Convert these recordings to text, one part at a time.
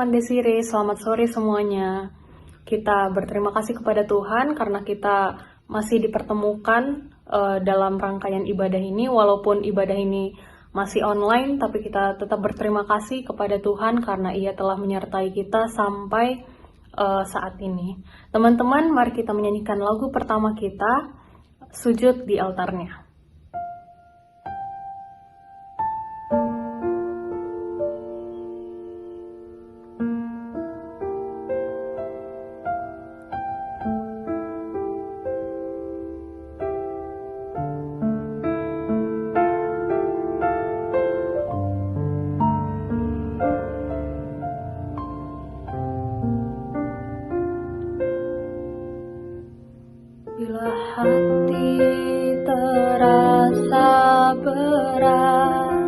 teman-teman Desire, selamat sore semuanya. Kita berterima kasih kepada Tuhan karena kita masih dipertemukan dalam rangkaian ibadah ini. Walaupun ibadah ini masih online, tapi kita tetap berterima kasih kepada Tuhan karena Ia telah menyertai kita sampai saat ini. Teman-teman, mari kita menyanyikan lagu pertama kita, Sujud di Altarnya. Bila hati terasa berat,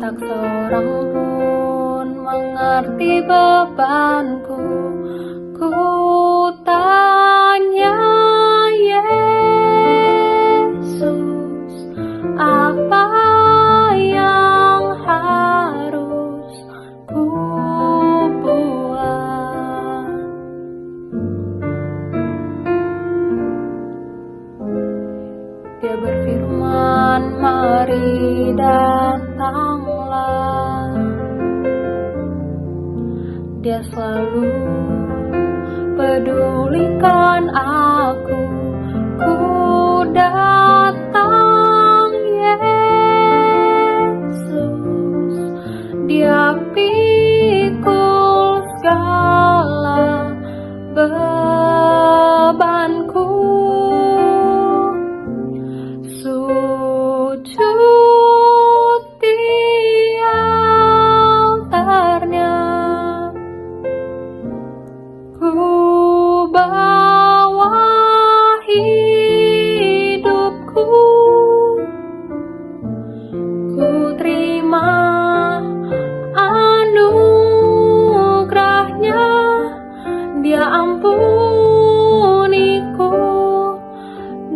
tak seorang pun mengerti bebanku. Ku tanya Yesus, apa yang harus ku buat? Dia berfirman, mari datanglah. Dia selalu pedulikan aku. Ku datang Yesus, Dia pikul segala bebanku. Sujud di altarnya, ku bawa hidupku, ku terima anugerahnya. Dia ampuniku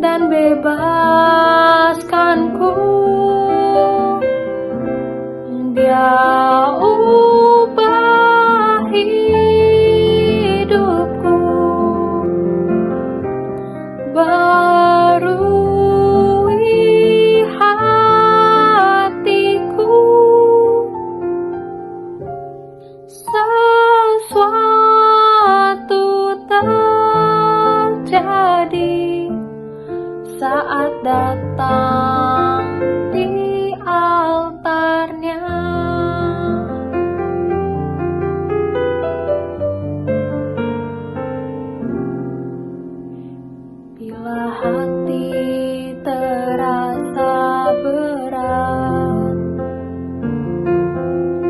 dan bebaskanku. Dia ubah hidupku, barui hatiku. Sesuatu terjadi saat datang di altarnya. Bila hati terasa berat,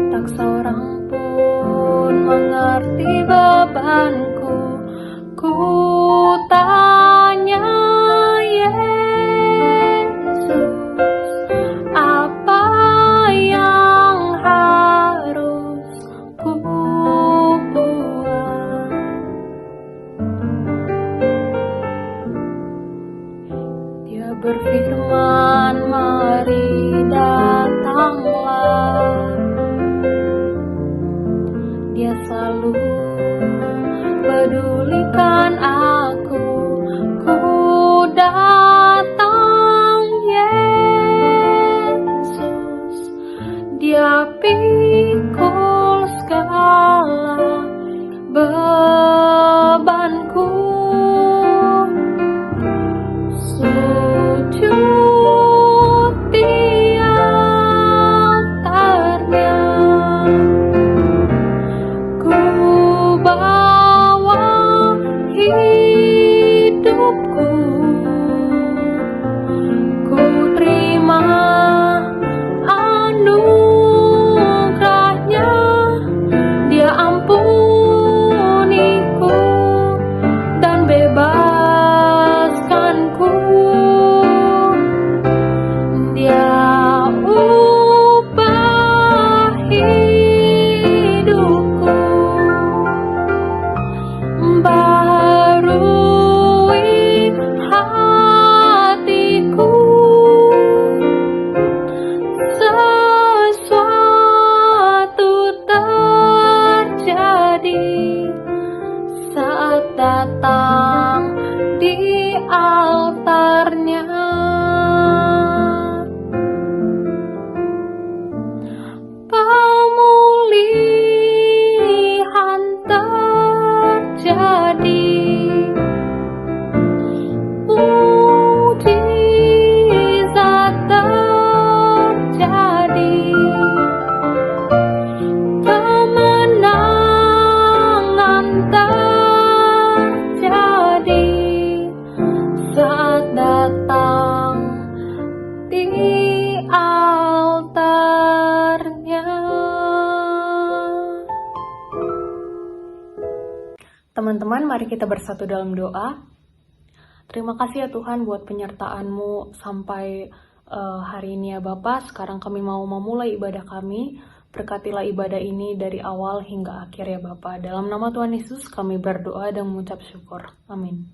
tak seorang pun mengerti bebanku. Ku tanya Yesus, apa yang harus ku buat? Dia berfirman, mari datanglah. Dia selalu pedulikan aku. Ku datang Yesus, Dia pikul segala bebanku. Sujud di altarnya, ku bawa hidupku, ku terima anugerahnya. Teman-teman, mari kita bersatu dalam doa. Terima kasih ya Tuhan buat penyertaan-Mu sampai hari ini ya Bapak. Sekarang kami mau memulai ibadah kami. Berkatilah ibadah ini dari awal hingga akhir ya Bapak. Dalam nama Tuhan Yesus kami berdoa dan mengucap syukur. Amin.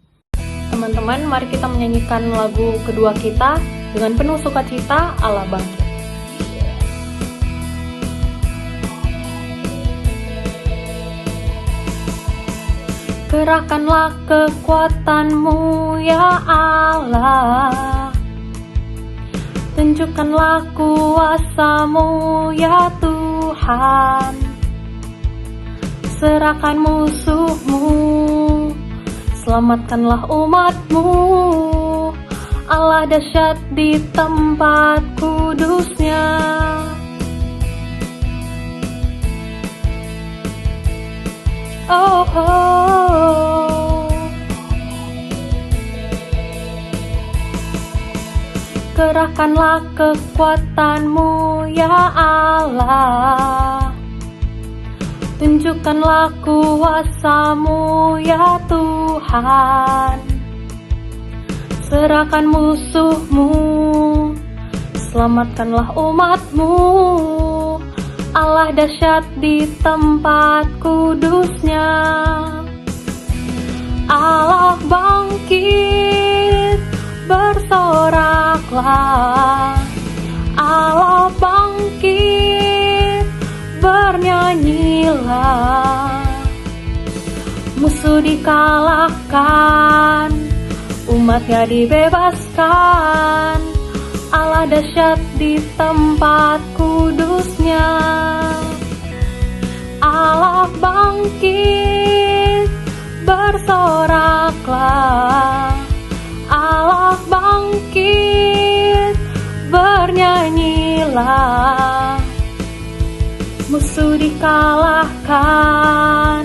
Teman-teman, mari kita menyanyikan lagu kedua kita dengan penuh sukacita, Allah bangkit. Kerahkanlah kekuatan-Mu ya Allah, tunjukkanlah kuasa-Mu ya Tuhan. Serahkan musuh-Mu, selamatkanlah umat-Mu. Allah dahsyat di tempat kudus-Nya. Oh, oh. Kerahkanlah kekuatan-Mu ya Allah, tunjukkanlah kuasa-Mu ya Tuhan. Serahkan musuh-Mu, selamatkanlah umat-Mu. Allah dahsyat di tempat kudus-Nya. Allah bangkit, bersoraklah. Allah bangkit, bernyanyilah. Musuh dikalahkan, umat-Nya dibebaskan. Allah dahsyat di tempat kudus-Nya. Allah bangkit, bersoraklah. Allah bangkit, bernyanyilah. Musuh dikalahkan,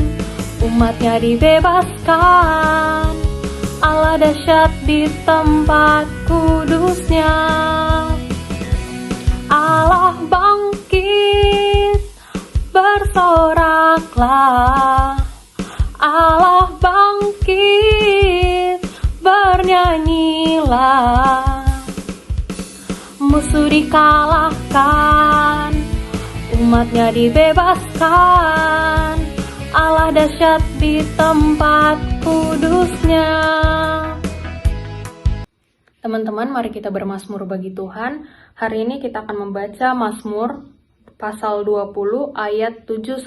umat-Nya dibebaskan. Allah dahsyat di tempat kudus-Nya. Allah bangkit, bersoraklah. Allah bangkit, bernyanyilah. Musuh dikalahkan, umat-Nya dibebaskan. Allah dahsyat di tempat kudus-Nya. Teman-teman, mari kita bermazmur bagi Tuhan. Hari ini kita akan membaca Mazmur pasal 20 ayat 7-8.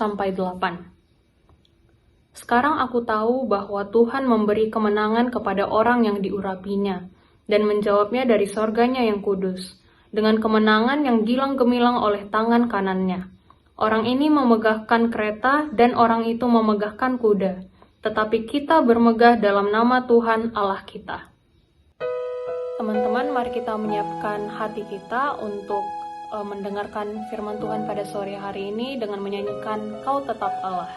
Sekarang aku tahu bahwa Tuhan memberi kemenangan kepada orang yang diurapinya dan menjawabnya dari sorganya yang kudus, dengan kemenangan yang gilang gemilang oleh tangan kanannya. Orang ini memegahkan kereta dan orang itu memegahkan kuda, tetapi kita bermegah dalam nama Tuhan Allah kita. Teman-teman, mari kita menyiapkan hati kita untuk mendengarkan firman Tuhan pada sore hari ini dengan menyanyikan Kau Tetap Allah.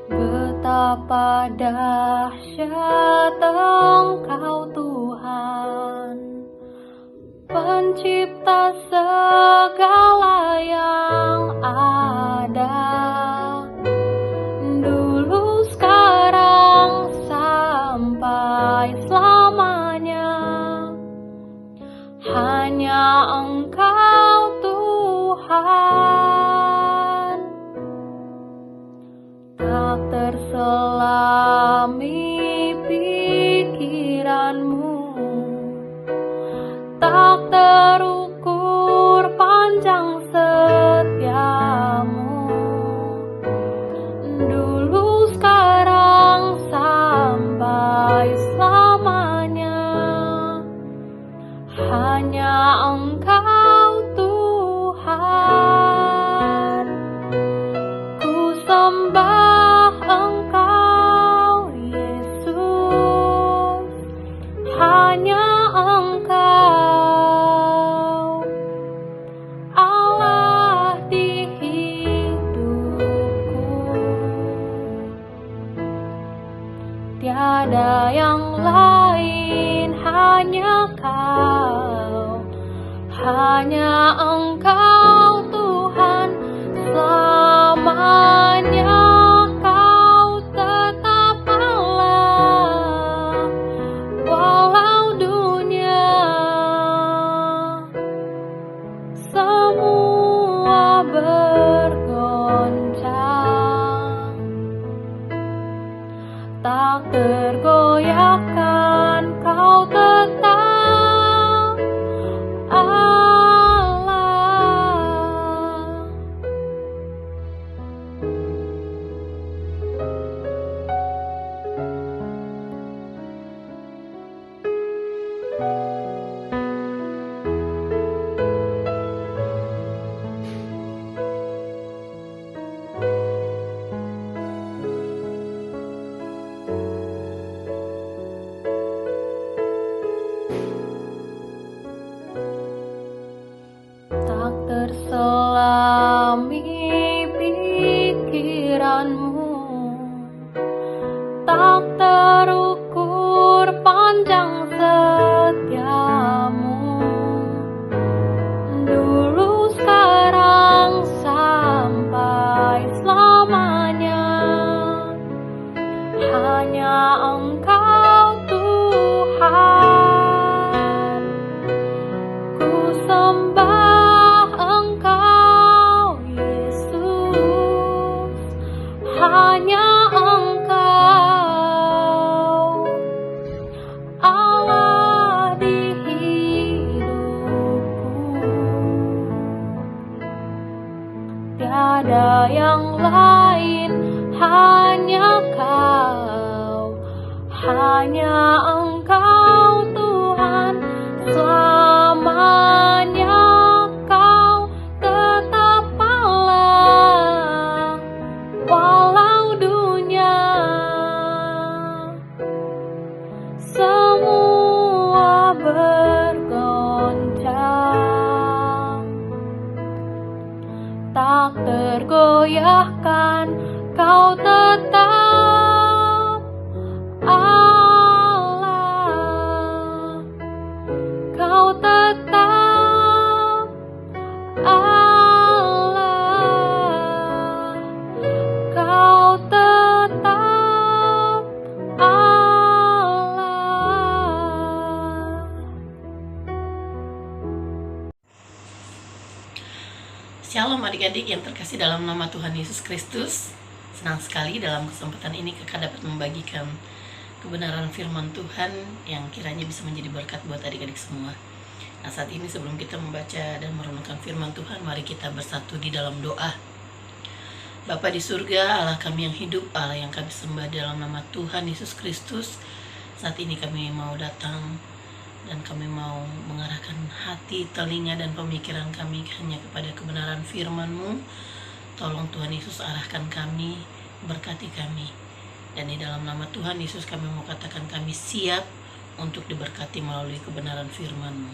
Betapa dahsyat Engkau Tuhan, Pencipta segala yang ada, dulu, sekarang, sampai selamanya. Hanya Engkau Tuhan, tak terselami pikiran-Mu, tak terukur panjang setia-Mu, dulu, sekarang, sampai selamanya. Hanya Engkau Tuhan, ku sembah Engkau Yesus, hanya Engkau hanya Kau, hanya Engkau Tuhan, selamanya Kau tetap Allah, walau dunia semua bergoncang, tak tergoyahkan Kau tetap Allah. Tak terselami pikiranmu, tak terukur panjang setiamu, dulu, sekarang, sampai selamanya, hanya Engkau Tuhan. Ku sembah Engkau Yesus, hanya Engkau Allah di hidupku, tiada yang lain, hanya Kau, hanya Engkau Tuhan, selamanya Kau tetap Allah, walau dunia semua bergoncang, tak tergoyahkan Kau tetap Allah, Kau tetap Allah, Kau tetap Allah. Shalom adik-adik yang terkasih dalam nama Tuhan Yesus Kristus. Senang sekali dalam kesempatan ini Kakak dapat membagikan kebenaran firman Tuhan yang kiranya bisa menjadi berkat buat adik-adik semua. Nah, saat ini sebelum kita membaca dan merenungkan firman Tuhan, mari kita bersatu di dalam doa. Bapa di surga, Allah kami yang hidup, Allah yang kami sembah dalam nama Tuhan Yesus Kristus. Saat ini kami mau datang dan kami mau mengarahkan hati, telinga, dan pemikiran kami hanya kepada kebenaran firman-Mu. Tolong Tuhan Yesus arahkan kami, berkati kami. Dan di dalam nama Tuhan Yesus kami mau katakan kami siap untuk diberkati melalui kebenaran firman-Mu.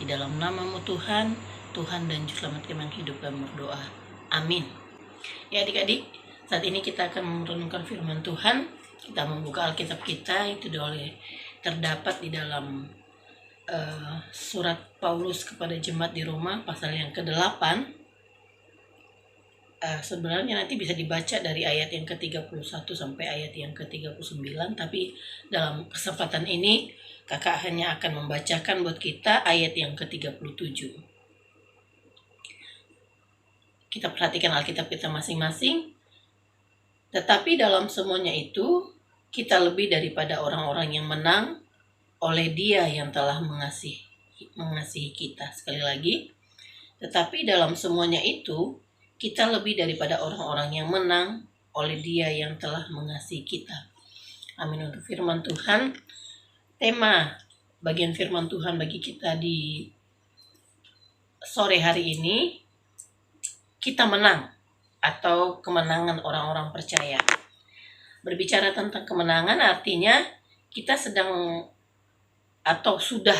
Di dalam nama-Mu Tuhan, Tuhan dan Juru Selamat kami yang hidup dan berdoa. Amin. Ya adik-adik, saat ini kita akan merenungkan firman Tuhan. Kita membuka Alkitab kita, itu terdapat di dalam surat Paulus kepada jemaat di Roma pasal yang ke-8. Sebenarnya nanti bisa dibaca dari ayat yang ke-31 sampai ayat yang ke-39, tapi dalam kesempatan ini kakak hanya akan membacakan buat kita ayat yang ke-37. Kita perhatikan Alkitab kita masing-masing. Tetapi dalam semuanya itu kita lebih daripada orang-orang yang menang oleh Dia yang telah mengasihi kita. Sekali lagi, tetapi dalam semuanya itu kita lebih daripada orang-orang yang menang oleh Dia yang telah mengasihi kita. Amin. Untuk firman Tuhan, tema bagian firman Tuhan bagi kita di sore hari ini, kita menang atau kemenangan orang-orang percaya. Berbicara tentang kemenangan artinya kita sedang atau sudah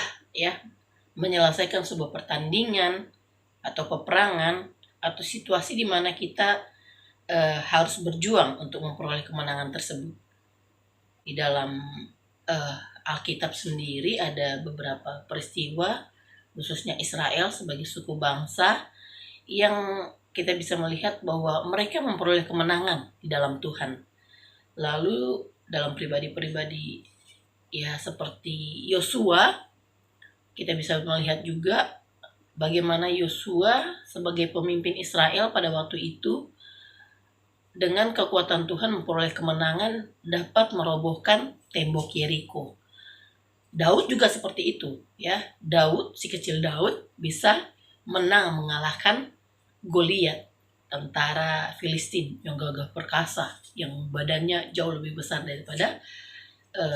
menyelesaikan sebuah pertandingan atau peperangan atau situasi di mana kita harus berjuang untuk memperoleh kemenangan tersebut. Di dalam Alkitab sendiri ada beberapa peristiwa, khususnya Israel sebagai suku bangsa, yang kita bisa melihat bahwa mereka memperoleh kemenangan di dalam Tuhan. Lalu dalam pribadi-pribadi ya seperti Yosua, kita bisa melihat juga bagaimana Yosua sebagai pemimpin Israel pada waktu itu dengan kekuatan Tuhan memperoleh kemenangan, dapat merobohkan tembok Yeriko. Daud juga seperti itu, ya. Daud, si kecil Daud bisa menang mengalahkan Goliat, tentara Filistin yang gagah perkasa, yang badannya jauh lebih besar daripada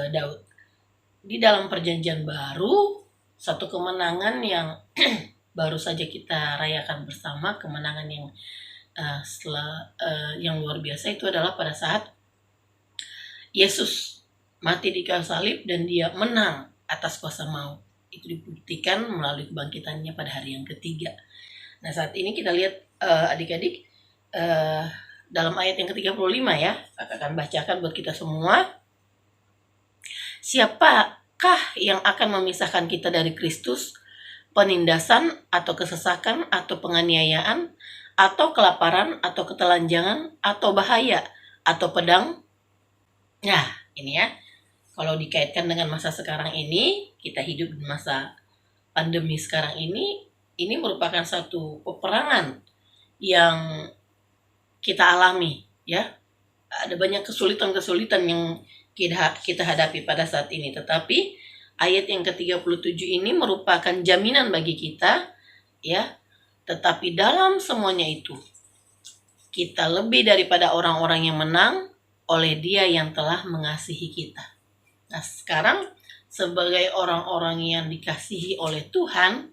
Daud. Di dalam perjanjian baru, satu kemenangan yang baru saja kita rayakan bersama, kemenangan yang yang luar biasa itu adalah pada saat Yesus mati di kayu salib dan dia menang atas kuasa maut. Itu dibuktikan melalui kebangkitannya pada hari yang ketiga. Nah, saat ini kita lihat adik-adik dalam ayat yang ke-35 ya, Kakak akan bacakan buat kita semua. Siapakah yang akan memisahkan kita dari Kristus? Penindasan atau kesesakan atau penganiayaan atau kelaparan atau ketelanjangan atau bahaya atau pedang? Nah, ini ya. Kalau dikaitkan dengan masa sekarang ini, kita hidup di masa pandemi sekarang ini merupakan satu peperangan yang kita alami, ya. Ada banyak kesulitan-kesulitan yang kita hadapi pada saat ini, tetapi ayat yang ke-37 ini merupakan jaminan bagi kita, ya. Tetapi dalam semuanya itu, kita lebih daripada orang-orang yang menang oleh Dia yang telah mengasihi kita. Nah, sekarang sebagai orang-orang yang dikasihi oleh Tuhan,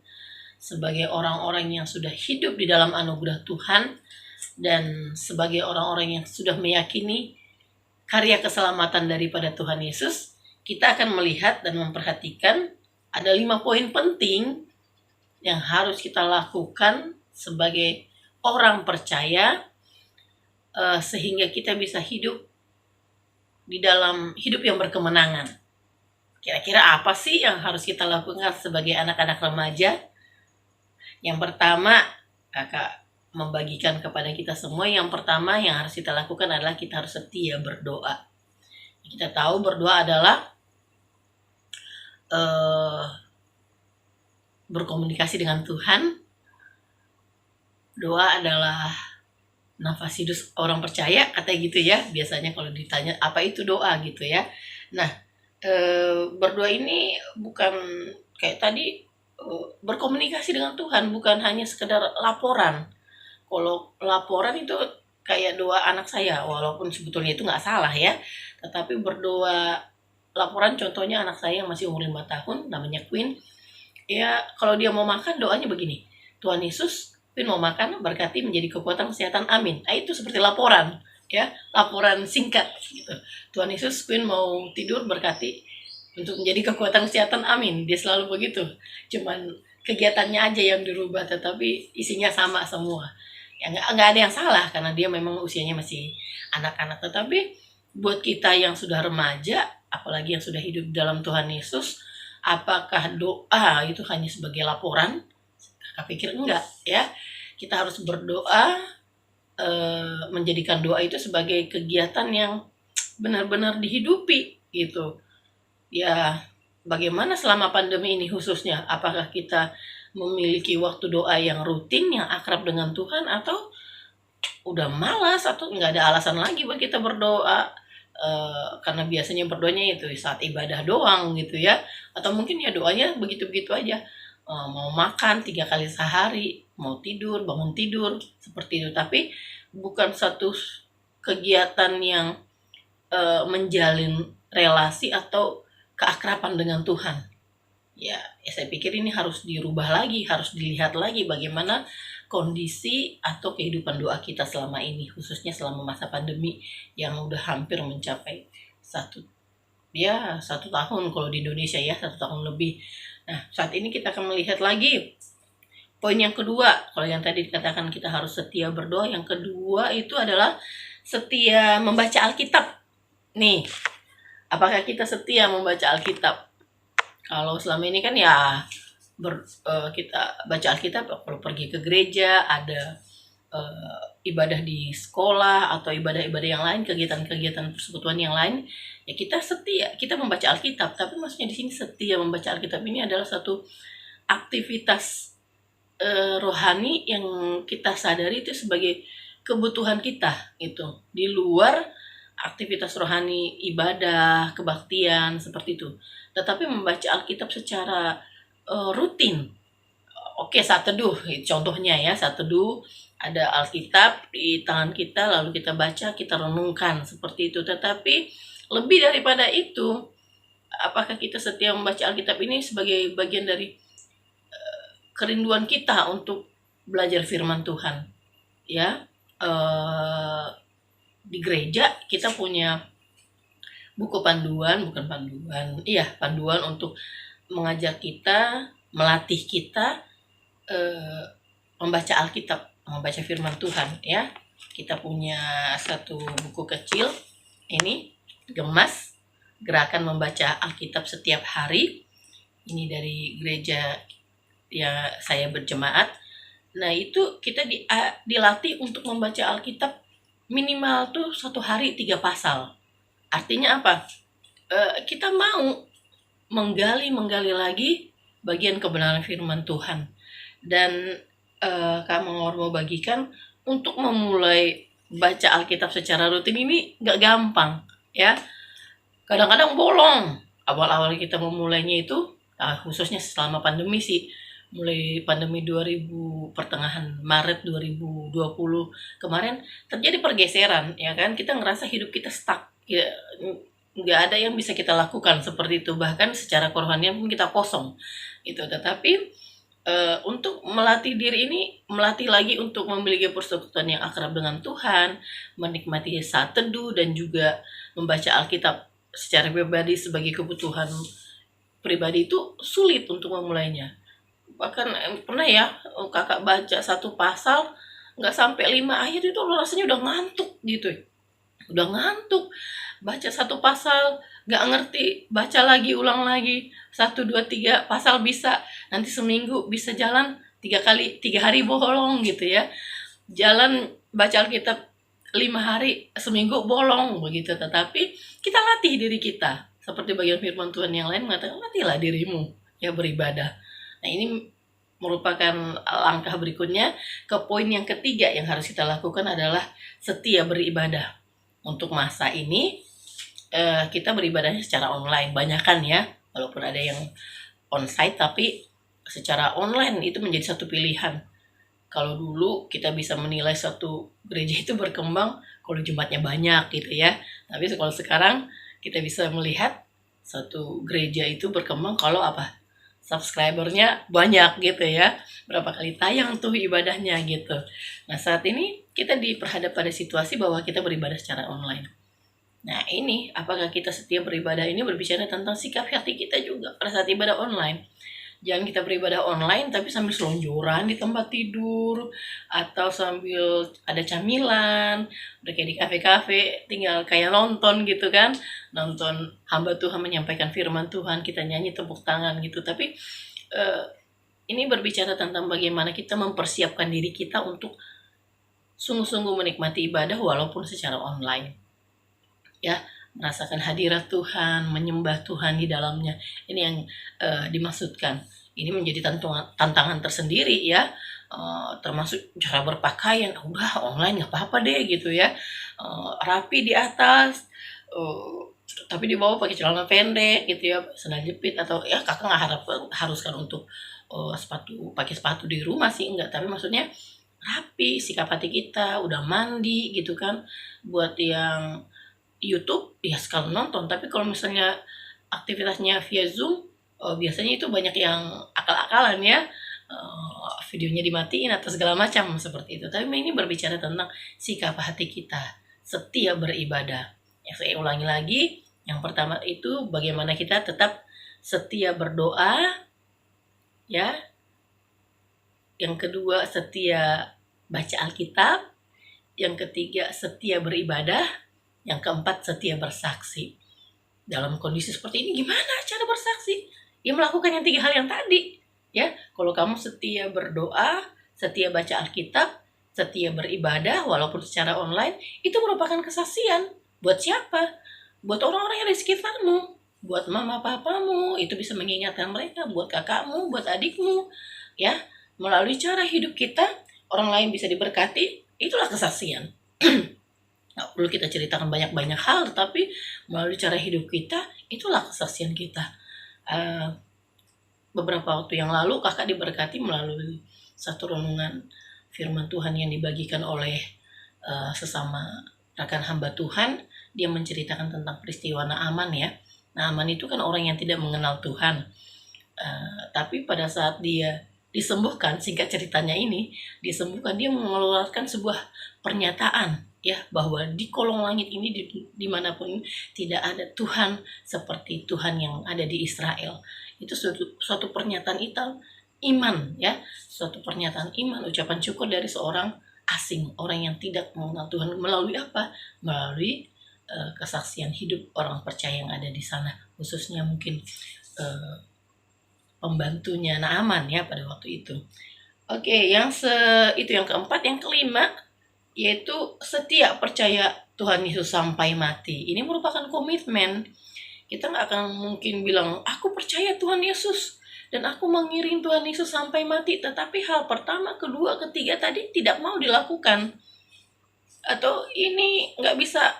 sebagai orang-orang yang sudah hidup di dalam anugerah Tuhan, dan sebagai orang-orang yang sudah meyakini karya keselamatan daripada Tuhan Yesus, kita akan melihat dan memperhatikan ada 5 poin penting yang harus kita lakukan sebagai orang percaya sehingga kita bisa hidup di dalam hidup yang berkemenangan. Kira-kira apa sih yang harus kita lakukan sebagai anak-anak remaja? Yang pertama, Kakak membagikan kepada kita semua, yang pertama yang harus kita lakukan adalah kita harus setia berdoa. Kita tahu berdoa adalah berkomunikasi dengan Tuhan. Doa adalah nafas hidup orang percaya, katanya gitu ya. Biasanya kalau ditanya apa itu doa gitu ya. Nah, berdoa ini bukan kayak tadi berkomunikasi dengan Tuhan, bukan hanya sekedar laporan. Kalau laporan itu kayak doa anak saya, walaupun sebetulnya itu nggak salah ya. Tetapi berdoa laporan, contohnya anak saya yang masih umur 5 tahun, namanya Queen. Ya, kalau dia mau makan doanya begini, Tuhan Yesus, Queen mau makan, berkati menjadi kekuatan kesehatan, amin. Nah, itu seperti laporan, ya, laporan singkat gitu. Tuhan Yesus, Queen mau tidur, berkati untuk menjadi kekuatan kesehatan, amin. Dia selalu begitu. Cuman kegiatannya aja yang dirubah, tetapi isinya sama semua. Ya nggak ada yang salah karena dia memang usianya masih anak-anak. Tetapi buat kita yang sudah remaja, apalagi yang sudah hidup dalam Tuhan Yesus, apakah doa itu hanya sebagai laporan? Kakak pikir enggak ya. Kita harus berdoa, menjadikan doa itu sebagai kegiatan yang benar-benar dihidupi gitu. Ya, bagaimana selama pandemi ini khususnya? Apakah kita memiliki waktu doa yang rutin, yang akrab dengan Tuhan, atau udah malas, atau nggak ada alasan lagi buat kita berdoa? Karena biasanya berdoanya itu saat ibadah doang gitu ya. Atau mungkin ya doanya begitu-begitu aja. Mau makan 3 kali sehari, mau tidur, bangun tidur, seperti itu. Tapi bukan satu kegiatan yang menjalin relasi atau keakraban dengan Tuhan. Ya, saya pikir ini harus dirubah lagi, harus dilihat lagi bagaimana kondisi atau kehidupan doa kita selama ini, khususnya selama masa pandemi yang udah hampir mencapai 1 tahun kalau di Indonesia ya, 1 tahun lebih. Nah, saat ini kita akan melihat lagi poin yang kedua. Kalau yang tadi dikatakan kita harus setia berdoa, yang kedua itu adalah setia membaca Alkitab. Nih, apakah kita setia membaca Alkitab? Kalau selama ini kan ya kita baca Alkitab kalau pergi ke gereja, ada ibadah di sekolah atau ibadah-ibadah yang lain, kegiatan-kegiatan persekutuan yang lain, ya kita setia, kita membaca Alkitab. Tapi maksudnya di sini setia membaca Alkitab ini adalah satu aktivitas rohani yang kita sadari itu sebagai kebutuhan kita gitu, di luar aktivitas rohani ibadah kebaktian seperti itu. Tetapi membaca Alkitab secara rutin. Oke, saat teduh contohnya ya, saat teduh ada Alkitab di tangan kita, lalu kita baca, kita renungkan seperti itu. Tetapi lebih daripada itu, apakah kita setia membaca Alkitab ini sebagai bagian dari kerinduan kita untuk belajar firman Tuhan, ya. Di gereja kita punya buku panduan, bukan panduan, iya panduan untuk mengajak kita, melatih kita membaca Alkitab, membaca firman Tuhan, ya. Kita punya satu buku kecil, ini Gemas, Gerakan Membaca Alkitab Setiap Hari. Ini dari gereja ya saya berjemaat. Nah itu kita dilatih untuk membaca Alkitab minimal tuh 1 hari 3 pasal. Artinya apa? Kita mau menggali lagi bagian kebenaran firman Tuhan. Dan kamu mau bagikan untuk memulai baca Alkitab secara rutin ini gak gampang, ya. Kadang-kadang bolong. Awal-awal kita memulainya itu, khususnya selama pandemi sih, mulai pandemi 2000 pertengahan Maret 2020 kemarin terjadi pergeseran, ya kan. Kita ngerasa hidup kita stuck, ya, nggak ada yang bisa kita lakukan seperti itu, bahkan secara kerohanian pun kita kosong gitu. Tetapi untuk melatih diri ini, melatih lagi untuk memiliki persekutuan yang akrab dengan Tuhan, menikmati saat teduh, dan juga membaca Alkitab secara pribadi sebagai kebutuhan pribadi itu sulit untuk memulainya. Bahkan pernah ya kakak baca 1 pasal nggak sampai 5 ayat itu rasanya udah ngantuk gitu, udah ngantuk. Baca 1 pasal nggak ngerti, baca lagi, ulang lagi, 1, 2, 3 pasal bisa, nanti seminggu bisa jalan 3 hari bolong gitu ya, jalan baca Alkitab 5 hari, seminggu bolong begitu. Tetapi kita latih diri kita, seperti bagian firman Tuhan yang lain mengatakan, latihlah dirimu ya beribadah. Nah ini merupakan langkah berikutnya ke poin yang ketiga yang harus kita lakukan adalah setia beribadah. Untuk masa ini kita beribadahnya secara online, banyakan ya, walaupun ada yang onsite, tapi secara online itu menjadi satu pilihan. Kalau dulu kita bisa menilai satu gereja itu berkembang kalau jemaatnya banyak gitu ya, tapi kalau sekarang kita bisa melihat satu gereja itu berkembang kalau apa? Subscribernya banyak gitu ya, berapa kali tayang tuh ibadahnya gitu. Nah saat ini kita diperhadap pada situasi bahwa kita beribadah secara online. Nah ini, apakah kita setia beribadah ini berbicara tentang sikap hati kita juga pada saat ibadah online. Jangan kita beribadah online tapi sambil selonjoran di tempat tidur, atau sambil ada camilan, udah kayak di kafe-kafe, tinggal kayak nonton gitu kan, nonton hamba Tuhan menyampaikan firman Tuhan, kita nyanyi tepuk tangan gitu. Tapi ini berbicara tentang bagaimana kita mempersiapkan diri kita untuk sungguh-sungguh menikmati ibadah walaupun secara online, ya, merasakan hadirat Tuhan, menyembah Tuhan di dalamnya. Ini yang dimaksudkan. Ini menjadi tantangan tersendiri ya, termasuk cara berpakaian. Udah online nggak apa-apa deh gitu ya, rapi di atas, tapi di bawah pakai celana pendek gitu ya, sandal jepit, atau ya kakak nggak haruskan untuk pakai sepatu di rumah sih, enggak. Tapi maksudnya rapi sikap hati kita, udah mandi gitu kan. Buat yang YouTube ya sekali nonton, tapi kalau misalnya aktivitasnya via Zoom, biasanya itu banyak yang akal-akalan ya, videonya dimatiin atau segala macam seperti itu. Tapi ini berbicara tentang sikap hati kita setia beribadah. Yang saya ulangi lagi, yang pertama itu bagaimana kita tetap setia berdoa, ya. Yang kedua setia baca Alkitab, yang ketiga setia beribadah, yang keempat setia bersaksi. Dalam kondisi seperti ini gimana cara bersaksi? Ya melakukan yang 3 hal yang tadi. Ya, kalau kamu setia berdoa, setia baca Alkitab, setia beribadah walaupun secara online, itu merupakan kesaksian. Buat siapa? Buat orang-orang yang di sekitarmu, buat mama papamu, itu bisa mengingatkan mereka, buat kakakmu, buat adikmu, ya. Melalui cara hidup kita, orang lain bisa diberkati, itulah kesaksian. Nggak perlu kita ceritakan banyak-banyak hal, tapi melalui cara hidup kita, itulah kesaksian kita. Beberapa waktu yang lalu kakak diberkati melalui satu renungan firman Tuhan yang dibagikan oleh sesama rekan hamba Tuhan. Dia menceritakan tentang peristiwa Naaman ya. Naaman itu kan orang yang tidak mengenal Tuhan. Tapi pada saat dia disembuhkan, singkat ceritanya ini, disembuhkan, dia mengeluarkan sebuah pernyataan ya, bahwa di kolong langit ini dimanapun tidak ada Tuhan seperti Tuhan yang ada di Israel. Itu suatu pernyataan iman ya, suatu pernyataan iman, ucapan syukur dari seorang asing, orang yang tidak mengenal Tuhan. Melalui apa? Melalui kesaksian hidup orang percaya yang ada di sana, khususnya mungkin pembantunya Naaman ya pada waktu itu. Oke, itu yang keempat. Yang kelima yaitu setia percaya Tuhan Yesus sampai mati. Ini merupakan komitmen. Kita nggak akan mungkin bilang, aku percaya Tuhan Yesus dan aku mengiring Tuhan Yesus sampai mati, tetapi hal pertama, kedua, ketiga tadi tidak mau dilakukan. Atau ini nggak bisa,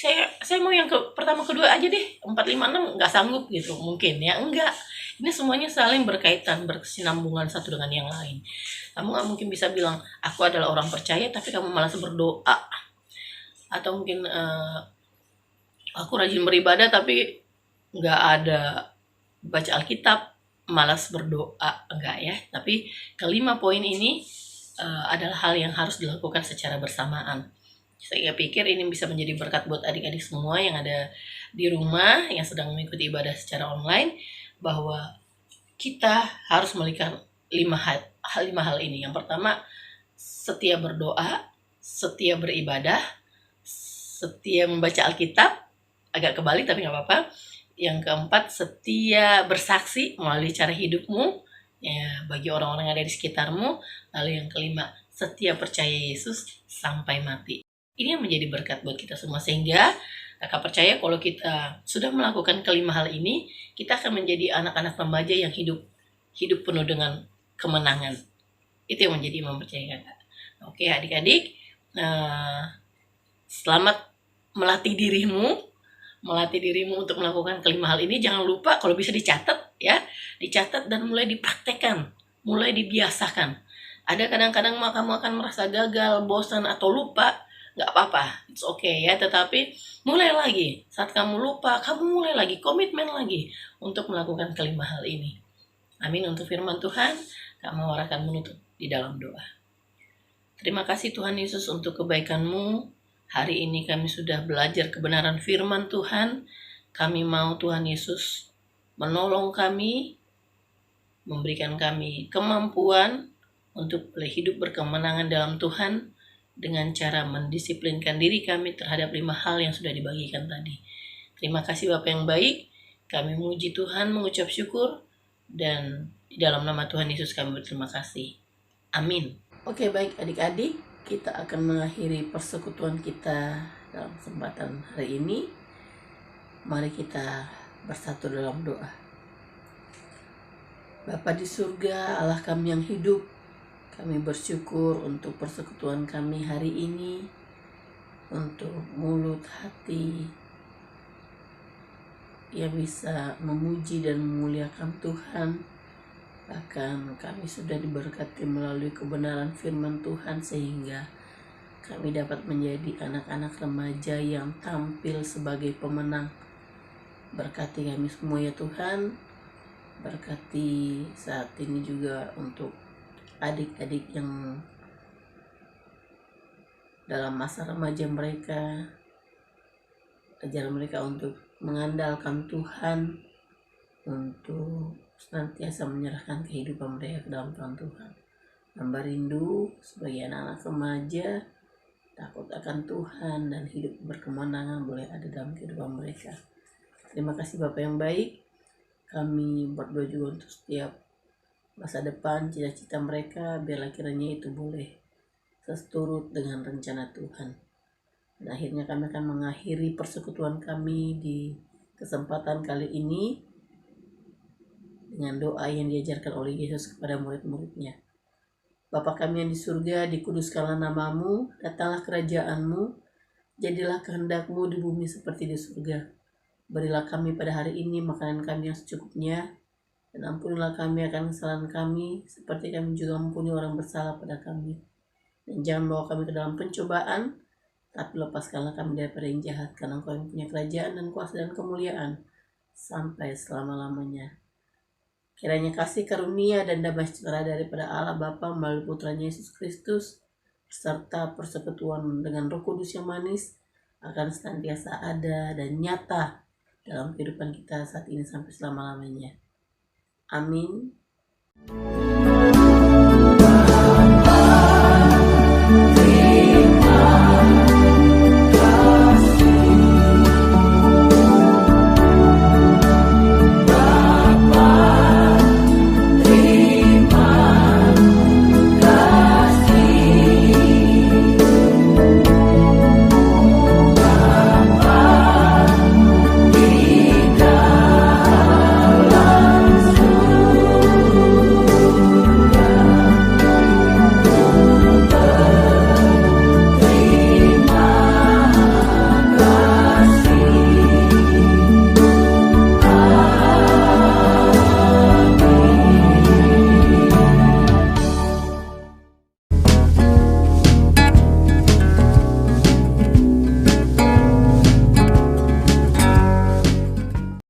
saya mau yang pertama, kedua aja deh, 4, 5, 6 nggak sanggup gitu mungkin ya. Enggak. Ini semuanya saling berkaitan, berkesinambungan satu dengan yang lain. Kamu nggak mungkin bisa bilang, aku adalah orang percaya tapi kamu malas berdoa. Atau mungkin aku rajin beribadah tapi nggak ada baca Alkitab, malas berdoa, enggak ya. Tapi kelima poin ini adalah hal yang harus dilakukan secara bersamaan. Saya pikir ini bisa menjadi berkat buat adik-adik semua yang ada di rumah, yang sedang mengikuti ibadah secara online, bahwa kita harus melakukan 5 hal ini. Yang pertama, setia berdoa, setia beribadah, setia membaca Alkitab, agak kebalik tapi nggak apa-apa. Yang keempat, setia bersaksi melalui cara hidupmu ya, bagi orang-orang yang ada di sekitarmu. Lalu yang kelima, setia percaya Yesus sampai mati. Ini yang menjadi berkat buat kita semua, sehingga kakak percaya kalau kita sudah melakukan kelima hal ini, kita akan menjadi anak-anak remaja yang hidup penuh dengan kemenangan. Itu yang menjadi imam percaya kakak. Oke adik-adik, selamat melatih dirimu untuk melakukan kelima hal ini. Jangan lupa kalau bisa dicatat ya, dicatat dan mulai dipraktekkan, mulai dibiasakan. Ada kadang-kadang kamu akan merasa gagal, bosan atau lupa, nggak apa-apa, it's okay ya. Tetapi mulai lagi, saat kamu lupa, kamu mulai lagi, komitmen lagi untuk melakukan kelima hal ini. Amin. Untuk firman Tuhan, Kak Mawar akan menutup di dalam doa. Terima kasih Tuhan Yesus untuk kebaikan-Mu. Hari ini kami sudah belajar kebenaran firman Tuhan. Kami mau Tuhan Yesus menolong kami, memberikan kami kemampuan untuk boleh hidup berkemenangan dalam Tuhan dengan cara mendisiplinkan diri kami terhadap 5 hal yang sudah dibagikan tadi. Terima kasih Bapak yang baik. Kami memuji Tuhan, mengucap syukur, dan di dalam nama Tuhan Yesus kami berterima kasih. Amin. Oke, baik adik-adik, kita akan mengakhiri persekutuan kita dalam kesempatan hari ini. Mari kita bersatu dalam doa. Bapa di surga, Allah kami yang hidup, kami bersyukur untuk persekutuan kami hari ini, untuk mulut hati yang bisa memuji dan memuliakan Tuhan. Bahkan kami sudah diberkati melalui kebenaran firman Tuhan, sehingga kami dapat menjadi anak-anak remaja yang tampil sebagai pemenang. Berkati kami semua ya Tuhan. Berkati saat ini juga untuk adik-adik yang dalam masa remaja mereka. Ajar mereka untuk mengandalkan Tuhan, untuk senantiasa menyerahkan kehidupan mereka ke dalam tangan Tuhan. Hamba rindu sebagai anak-anak remaja takut akan Tuhan dan hidup berkemenangan boleh ada dalam kehidupan mereka. Terima kasih Bapak yang baik. Kami berdoa juga untuk setiap masa depan, cita-cita mereka, biarlah kiranya itu boleh seturut dengan rencana Tuhan. Dan akhirnya kami akan mengakhiri persekutuan kami di kesempatan kali ini dengan doa yang diajarkan oleh Yesus kepada murid-muridnya. Bapa kami yang di surga, dikuduskanlah namamu, datanglah kerajaanmu, jadilah kehendakmu di bumi seperti di surga. Berilah kami pada hari ini makanan kami yang secukupnya, dan ampunilah kami akan kesalahan kami, seperti kami juga mengampuni orang bersalah pada kami. Dan jangan bawa kami ke dalam pencobaan, tapi lepaskanlah kami daripada yang jahat, karena Engkau yang punya kerajaan dan kuasa dan kemuliaan sampai selama-lamanya. Kiranya kasih karunia dan damai sejahtera daripada Allah Bapa melalui putranya Yesus Kristus, serta persekutuan dengan Roh Kudus yang manis, akan senantiasa ada dan nyata dalam kehidupan kita saat ini sampai selama-lamanya. Amin.